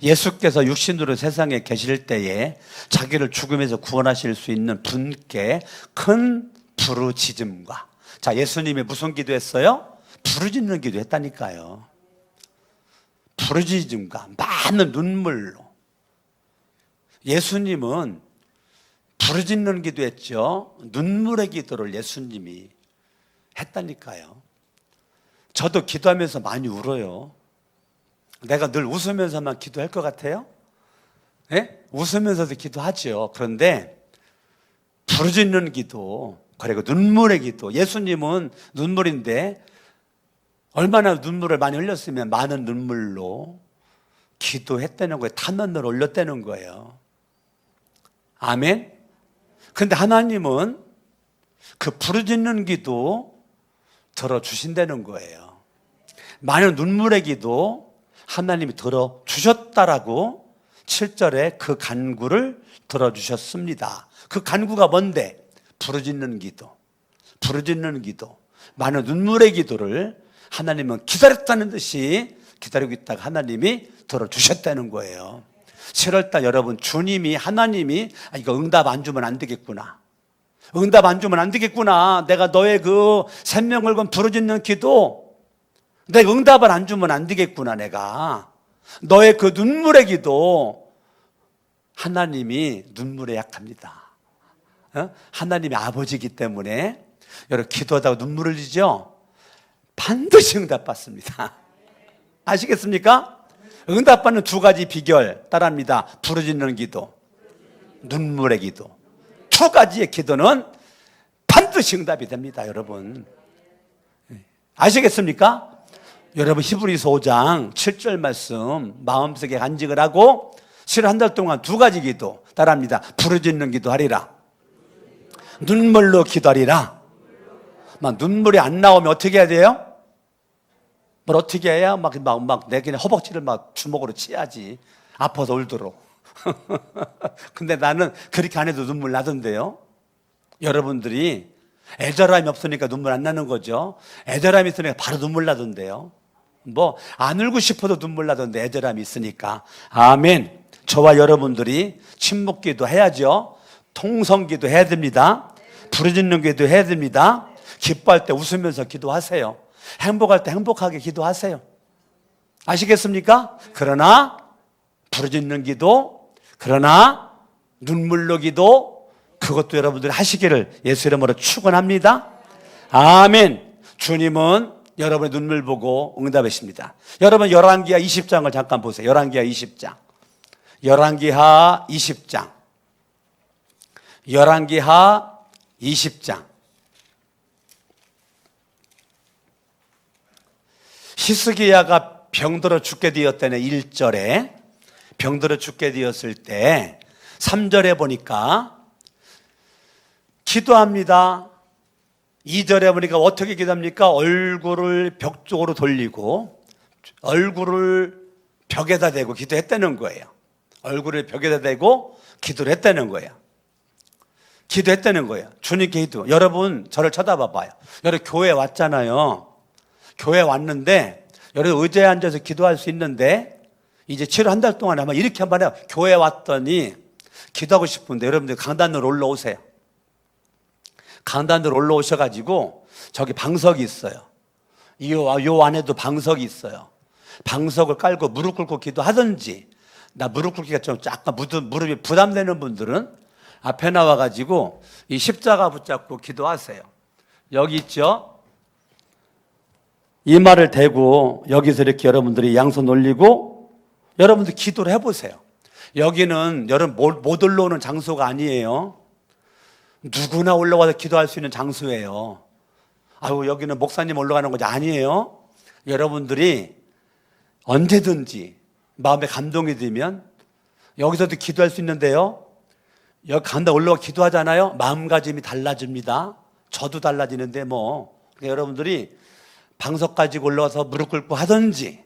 예수께서 육신으로 세상에 계실 때에 자기를 죽음에서 구원하실 수 있는 분께 큰 부르짖음과. 자, 예수님이 무슨 기도했어요? 부르짖는 기도했다니까요. 부르짖음과 많은 눈물로. 예수님은 부르짖는 기도했죠. 눈물의 기도를 예수님이 했다니까요. 저도 기도하면서 많이 울어요. 내가 늘 웃으면서만 기도할 것 같아요? 네? 웃으면서도 기도하죠. 그런데 부르짖는 기도, 그리고 눈물의 기도. 예수님은 눈물인데 얼마나 눈물을 많이 흘렸으면 많은 눈물로 기도했다는 거예요. 탄원을 올렸다는 거예요. 아멘. 근데 하나님은 그 부르짖는 기도 들어주신다는 거예요. 많은 눈물의 기도 하나님이 들어주셨다라고 7절에 그 간구를 들어주셨습니다. 그 간구가 뭔데? 부르짖는 기도, 부르짖는 기도, 많은 눈물의 기도를 하나님은 기다렸다는 듯이 기다리고 있다가 하나님이 들어주셨다는 거예요. 7월달 여러분, 주님이, 하나님이 이거 응답 안 주면 안 되겠구나. 응답 안 주면 안 되겠구나. 내가 너의 그 생명을 건 부르짖는 기도, 내가 응답을 안 주면 안 되겠구나. 내가 너의 그 눈물의 기도, 하나님이 눈물에 약합니다. 하나님이 아버지이기 때문에 여러분 기도하다가 눈물을 흘리죠. 반드시 응답받습니다. 아시겠습니까? 응답받는 두 가지 비결 따라합니다. 부르짖는 기도, 눈물의 기도. 두 가지의 기도는 반드시 응답이 됩니다, 여러분. 아시겠습니까? 여러분 히브리서 5장 7절 말씀 마음속에 간직을 하고 실 한 달 동안 두 가지 기도 따라합니다. 부르짖는 기도하리라. 눈물로 기도하리라. 막 눈물이 안 나오면 어떻게 해야 돼요? 뭘 어떻게 해야 막 내 그냥 허벅지를 막 주먹으로 치야지. 아파서 울도록. 근데 나는 그렇게 안 해도 눈물 나던데요. 여러분들이 애절함이 없으니까 눈물 안 나는 거죠. 애절함이 있으니까 바로 눈물 나던데요. 뭐 안 울고 싶어도 눈물 나던데 애절함이 있으니까. 아멘. 저와 여러분들이 침묵기도 해야죠. 통성기도 해야 됩니다. 부르짖는 기도 해야 됩니다. 기뻐할 때 웃으면서 기도하세요. 행복할 때 행복하게 기도하세요. 아시겠습니까? 그러나 부르짖는 기도, 그러나 눈물로 기도, 그것도 여러분들이 하시기를 예수 이름으로 축원합니다. 아멘. 주님은 여러분의 눈물 보고 응답하십니다. 여러분 열왕기하 20장을 잠깐 보세요. 열왕기하 20장. 열왕기하 20장. 열왕기하 20장. 히스기야가 병들어 죽게 되었다네. 1절에 병들어 죽게 되었을 때 3절에 보니까 기도합니다. 2절에 보니까 어떻게 기도합니까? 얼굴을 벽 쪽으로 돌리고 얼굴을 벽에다 대고 기도했다는 거예요. 얼굴을 벽에다 대고 기도를 했다는 거예요. 기도했다는 거예요. 주님께 기도. 여러분 저를 쳐다봐 봐요. 여러분 교회 왔잖아요. 교회 왔는데 여러분 의자에 앉아서 기도할 수 있는데 이제 치료 한 달 동안에 아마 이렇게 한번 해요. 교회 왔더니 기도하고 싶은데 여러분들 강단으로 올라오세요. 강단으로 올라오셔가지고 저기 방석이 있어요. 요 안에도 방석이 있어요. 방석을 깔고 무릎 꿇고 기도하든지, 나 무릎 꿇기가 좀 약간 무릎이 부담되는 분들은 앞에 나와가지고 이 십자가 붙잡고 기도하세요. 여기 있죠? 이마를 대고 여기서 이렇게 여러분들이 양손 올리고 여러분들 기도를 해보세요. 여기는 여러분 못 올라오는 장소가 아니에요. 누구나 올라와서 기도할 수 있는 장소예요. 아유, 여기는 목사님 올라가는 거지. 아니에요. 여러분들이 언제든지 마음에 감동이 들면 여기서도 기도할 수 있는데요. 여기 간다 올라와 기도하잖아요. 마음가짐이 달라집니다. 저도 달라지는데 뭐 여러분들이 방석 가지고 올라와서 무릎 꿇고 하든지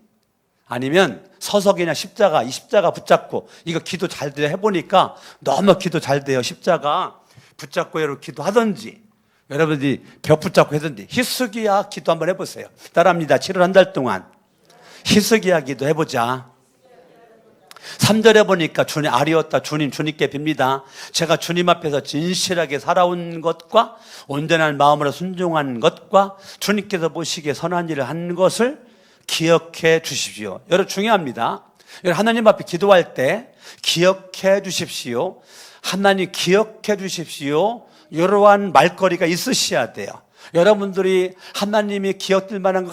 아니면 서석이나 십자가, 이 십자가 붙잡고 이거 기도 잘 돼요. 해보니까 너무 기도 잘 돼요. 십자가 붙잡고 이렇게 기도하든지 여러분들이 벽 붙잡고 하든지 히스기야 기도 한번 해보세요. 따라합니다. 7월 한 달 동안 히스기야 기도 해보자. 3절에 보니까 주님 아리었다. 주님께 빕니다. 제가 주님 앞에서 진실하게 살아온 것과 온전한 마음으로 순종한 것과 주님께서 보시기에 선한 일을 한 것을 기억해 주십시오. 여러분 중요합니다. 하나님 앞에 기도할 때 기억해 주십시오. 하나님 기억해 주십시오. 이러한 말거리가 있으셔야 돼요. 여러분들이 하나님이 기억될 만한 거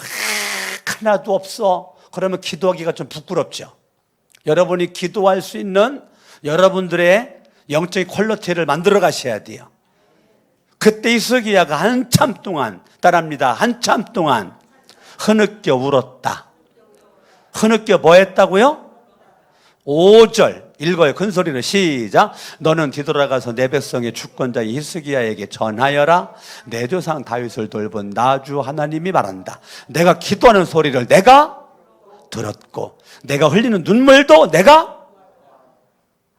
하나도 없어. 그러면 기도하기가 좀 부끄럽죠. 여러분이 기도할 수 있는 여러분들의 영적인 퀄리티를 만들어 가셔야 돼요. 그때 히스기야가 한참 동안 따라합니다. 한참 동안 흐느껴 울었다. 흐느껴 뭐 했다고요? 5절 읽어요. 큰 소리로 시작. 너는 뒤돌아가서 내 백성의 주권자인 히스기야에게 전하여라. 내 조상 다윗을 돌본 나 주 하나님이 말한다. 내가 기도하는 소리를 내가 들었고 내가 흘리는 눈물도 내가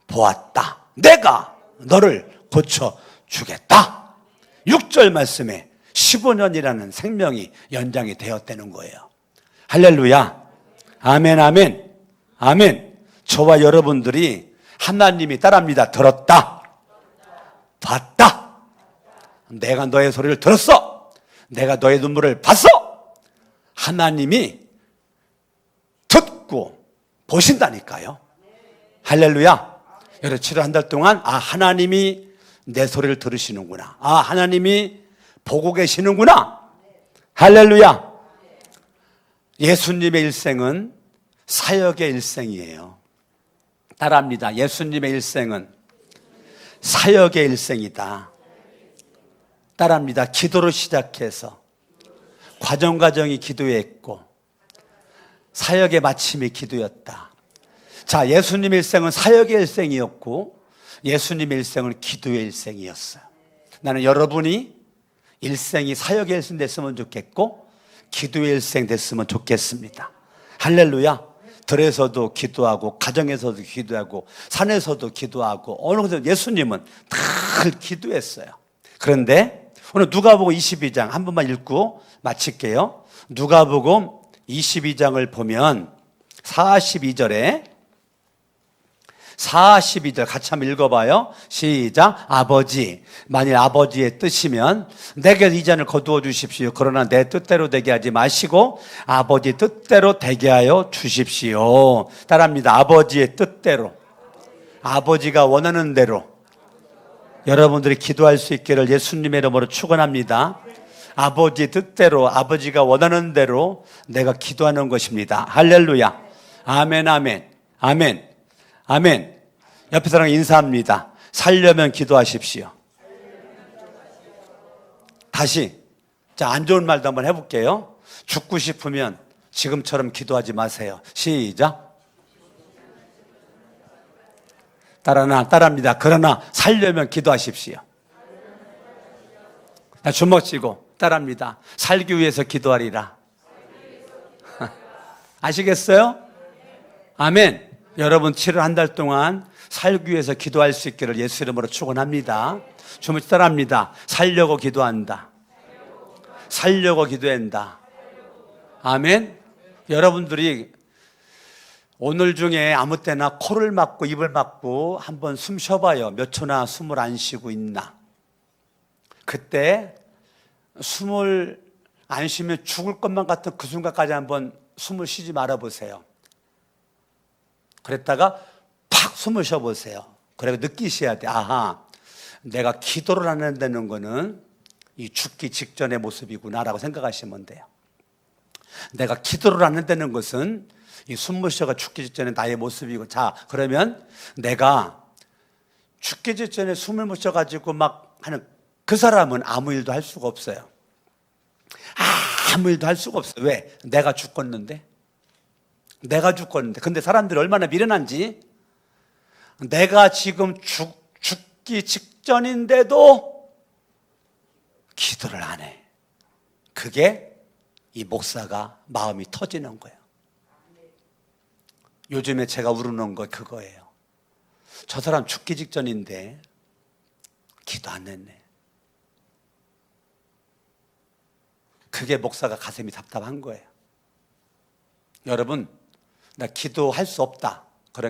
보았다. 내가 너를 고쳐주겠다. 6절 말씀에 15년이라는 생명이 연장이 되었다는 거예요. 할렐루야. 아멘 아멘 아멘. 저와 여러분들이 하나님이 따라합니다. 들었다. 봤다. 내가 너의 소리를 들었어. 내가 너의 눈물을 봤어. 하나님이 듣고 보신다니까요. 할렐루야. 여러분 7월 한 달 동안 하나님이 내 소리를 들으시는구나. 하나님이 보고 계시는구나. 할렐루야. 예수님의 일생은 사역의 일생이에요. 따라합니다. 예수님의 일생은 사역의 일생이다. 따라합니다. 기도로 시작해서 과정이 기도였고 사역의 마침이 기도였다. 자, 예수님의 일생은 사역의 일생이었고 예수님의 일생은 기도의 일생이었어요. 나는 여러분이 일생이 사역의 일생 됐으면 좋겠고 기도의 일생 됐으면 좋겠습니다. 할렐루야. 들에서도 기도하고 가정에서도 기도하고 산에서도 기도하고 어느 곳에서 예수님은 늘 기도했어요. 그런데 오늘 누가복음 22장 한 번만 읽고 마칠게요. 누가복음 22장을 보면 42절 같이 한번 읽어봐요. 시작. 아버지, 만일 아버지의 뜻이면 내게 이 잔을 거두어 주십시오. 그러나 내 뜻대로 되게 하지 마시고 아버지 뜻대로 되게 하여 주십시오. 따라합니다. 아버지의 뜻대로, 아버지가 원하는 대로 여러분들이 기도할 수 있기를 예수님의 이름으로 축원합니다. 아버지 뜻대로, 아버지가 원하는 대로 내가 기도하는 것입니다. 할렐루야. 아멘, 아멘, 아멘, 아멘. 옆에 사람 인사합니다. 살려면 기도하십시오. 다시, 자, 안 좋은 말도 한번 해볼게요. 죽고 싶으면 지금처럼 기도하지 마세요. 시작. 따라합니다. 그러나 살려면 기도하십시오. 주먹 쥐고 따라합니다. 살기 위해서 기도하리라. 아시겠어요? 아멘. 여러분 7월 한 달 동안 살기 위해서 기도할 수 있기를 예수 이름으로 축원합니다. 주먹 따라합니다. 살려고 기도한다. 살려고 기도한다. 아멘. 여러분들이 오늘 중에 아무 때나 코를 막고 입을 막고 한번 숨 쉬어봐요. 몇 초나 숨을 안 쉬고 있나. 그때 숨을 안 쉬면 죽을 것만 같은 그 순간까지 한번 숨을 쉬지 말아보세요. 그랬다가 팍 숨을 쉬어보세요. 그리고 느끼셔야 돼. 아하, 내가 기도를 안 한다는 거는 이 죽기 직전의 모습이구나라고 생각하시면 돼요. 내가 기도를 안 한다는 것은 이 숨을 쉬어가 죽기 직전에 나의 모습이고, 자, 그러면 내가 죽기 직전에 숨을 못 쉬어가지고 막 하는 그 사람은 아무 일도 할 수가 없어요. 아무 일도 할 수가 없어요. 왜? 내가 죽었는데. 근데 사람들이 얼마나 미련한지, 내가 지금 죽기 직전인데도 기도를 안 해. 그게 이 목사가 마음이 터지는 거예요. 요즘에 제가 우르는 거 그거예요. 저 사람 죽기 직전인데 기도 안 했네. 그게 목사가 가슴이 답답한 거예요. 여러분, 나 기도할 수 없다.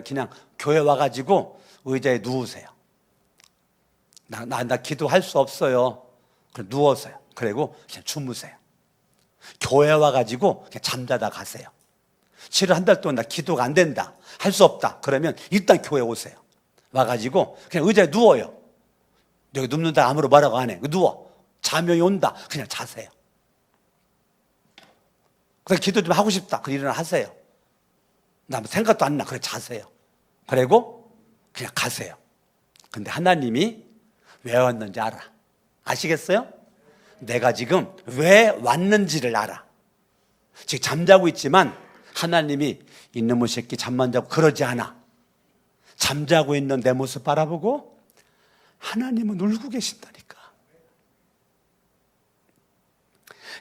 그냥 교회 와가지고 의자에 누우세요. 나 기도할 수 없어요. 그럼 누워서요. 그리고 그냥 주무세요. 교회 와가지고 그냥 잠자다 가세요. 7월 한 달 동안 나 기도가 안 된다. 할 수 없다. 그러면 일단 교회 오세요. 와가지고 그냥 의자에 누워요. 여기 눕는다 아무로 뭐라고 안 해. 누워. 잠이 온다. 그냥 자세요. 그래서 기도 좀 하고 싶다. 그럼 일어나 하세요. 나 생각도 안 나. 그래 자세요. 그리고 그냥 가세요. 근데 하나님이 왜 왔는지 알아. 아시겠어요? 내가 지금 왜 왔는지를 알아. 지금 잠자고 있지만 하나님이 이놈의 새끼 잠만 자고 그러지 않아. 잠자고 있는 내 모습 바라보고 하나님은 울고 계신다니까.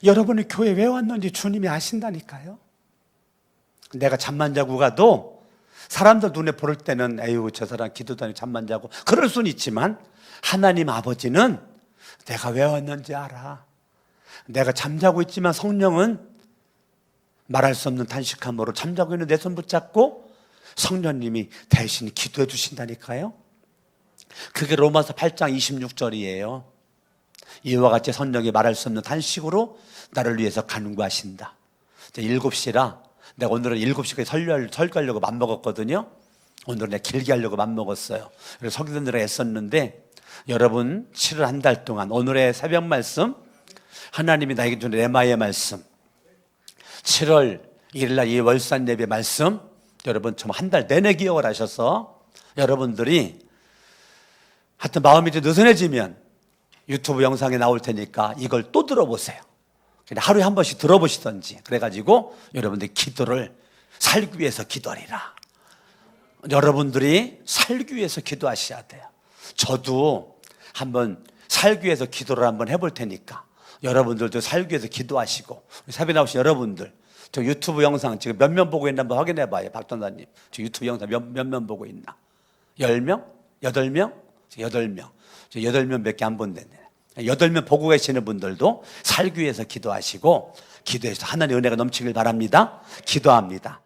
여러분이 교회 왜 왔는지 주님이 아신다니까요. 내가 잠만 자고 가도 사람들 눈에 볼 때는 에휴 저 사람 기도도 아니고 잠만 자고 그럴 수는 있지만 하나님 아버지는 내가 왜 왔는지 알아. 내가 잠자고 있지만 성령은 말할 수 없는 탄식함으로 잠자고 있는 내 손 붙잡고 성령님이 대신 기도해 주신다니까요. 그게 로마서 8장 26절이에요. 이와 같이 성령이 말할 수 없는 탄식으로 나를 위해서 간구하신다. 7시라 내가 오늘은 7시까지 설교하려고 맘먹었거든요. 오늘은 내가 길게 하려고 맘먹었어요. 그래서 설교들을 애썼는데 여러분 7월 한 달 동안 오늘의 새벽 말씀 하나님이 나에게 준 레마의 말씀 7월 일요일날 이 월산 예배 말씀 여러분 좀 한 달 내내 기억을 하셔서 여러분들이 하여튼 마음이 좀 느슨해지면 유튜브 영상에 나올 테니까 이걸 또 들어보세요. 그냥 하루에 한 번씩 들어보시던지 그래가지고 여러분들이 기도를 살기 위해서 기도하리라. 여러분들이 살기 위해서 기도하셔야 돼요. 저도 한번 살기 위해서 기도를 한번 해볼 테니까 여러분들도 살기 위해서 기도하시고 사배 나오신 여러분들 저 유튜브 영상 지금 몇 명 보고 있나 한번 확인해 봐요. 박전사님 저 유튜브 영상 몇 명 보고 있나? 10명? 8명? 8명. 저 8명 몇 개 안 본다네. 8명 보고 계시는 분들도 살기 위해서 기도하시고 기도해서 하나님의 은혜가 넘치길 바랍니다. 기도합니다.